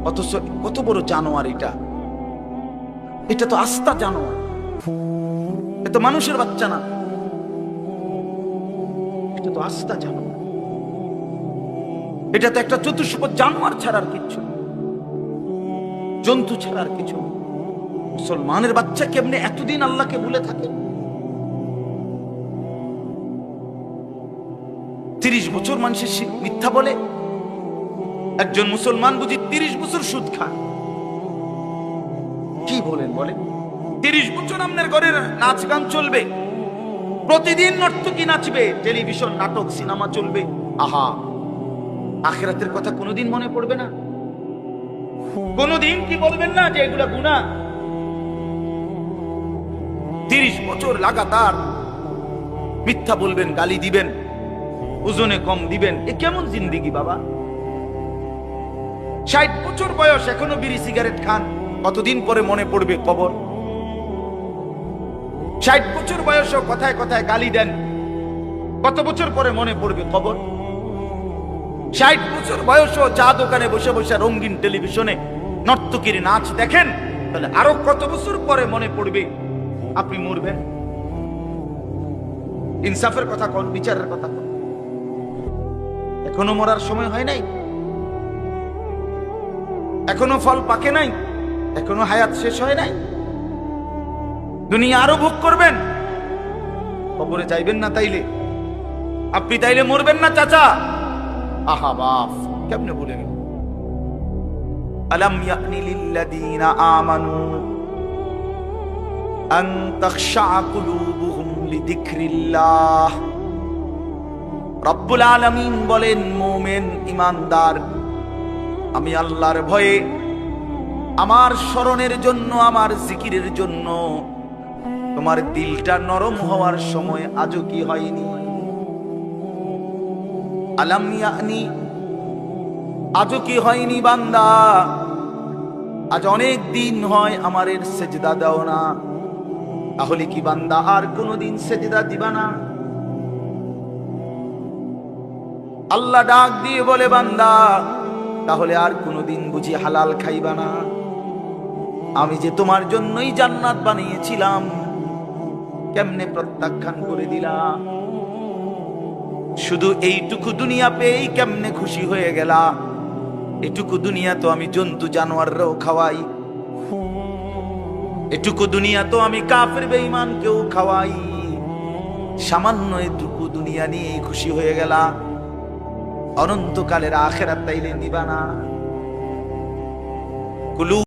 অথচ কত বড় জানোয়ার এটা, এটা তো আস্তা জানোয়ার, এটা তো মানুষের বাচ্চা না, এটা তো আস্তা জানোয়ার, এটা তো একটা চতুষ্প জানোয়ার ছাড়ার কিছু, জন্তু ছাড়ার কিছু। মুসলমানের বাচ্চা কেমনে এতদিন আল্লাহকে ভুলে থাকে? 30 বছর মানুষের মিথ্যা বলে, একজন মুসলমান বুঝি 30 বছর সুদ খায়। কি বলেন বলেন? 30 বছর আপনার ঘরে নাচ গান চলবে, প্রতিদিন নর্তকী নাচবে, টেলিভিশন নাটক সিনেমা চলবে, আহা, আখিরাতের কথা কোনোদিন মনে পড়বে না? কোনোদিন কি বলবেন না যে এগুলা গুনাহ? 30 বছর লাগাতার মিথ্যা বলবেন, গালি দিবেন, ওজনে কম দিবেন, এ কেমন জিন্দেগি বাবা? 60 বছর বয়স এখনো বিড়ি সিগারেট খান, কতদিন পরে মনে পড়বে কবর? 60 বছর বয়সও কথায় কথায় গালি দেন, কত বছর পরে মনে পড়বে কবর? 60 বছর বয়সও চা দোকানে বসে বসে রঙিন টেলিভিশনে নর্তকীর নাচ দেখেন, তাহলে আরো কত বছর পরে মনে পড়বে আপনি মরবেন? ইনসাফের কথা কোন, বিচারের কথা কোন? এখনো মরার সময় হয় নাই, এখনো ফল পাকে নাই, এখনো হায়াত শেষ হয় নাই, দুনিয়া আরো ভোগ করবেন, কবরে যাইবেন না তাইলে? আপনি তাইলে মরবেন না চাচা? আহা বাপ, কেমনে বলে গেল? আলাম ইয়ানি লিল্লাযীনা আমানু আন তাখশা কুলুবুহুম লিযিকরিল্লাহ। রব্বুল আলামিন বলেন, মুমিন ঈমানদার, আমি আল্লাহর ভয়ে, আমার স্মরণের জন্য, আমার জিকিরের জন্য তোমার দিলটা নরম হওয়ার সময় আজও কি হয়নি? আলাম ইয়ানি, আজও কি হয়নি বান্দা? আজ অনেক দিন হয় আমারের সেজদা দাও না, তাহলে কি বান্দা আর কোনদিন সেজদা দিবা না? আল্লাহ ডাক দিয়ে বলে, বান্দা তাহলে আর কোনদিন বুঝি হালাল খাইবা না? আমি যে তোমার জন্যই জান্নাত বানিয়েছিলাম, কেমনে প্রত্যাখ্যান করে দিলা? শুধু এইটুকু দুনিয়া পেয়েই কেমনে খুশি হয়ে গেলা? এটুকু দুনিয়া তো আমি জন্তু জানোয়াররাও খাওয়াই, এটুকু দুনিয়া তো আমি কাফের বেঈমানকেও খাওয়াই, সামান্য এটুকু দুনিয়া নিয়েই খুশি হয়ে গেলা? অনন্তকালের আখিরাত তাইলে নিবা না?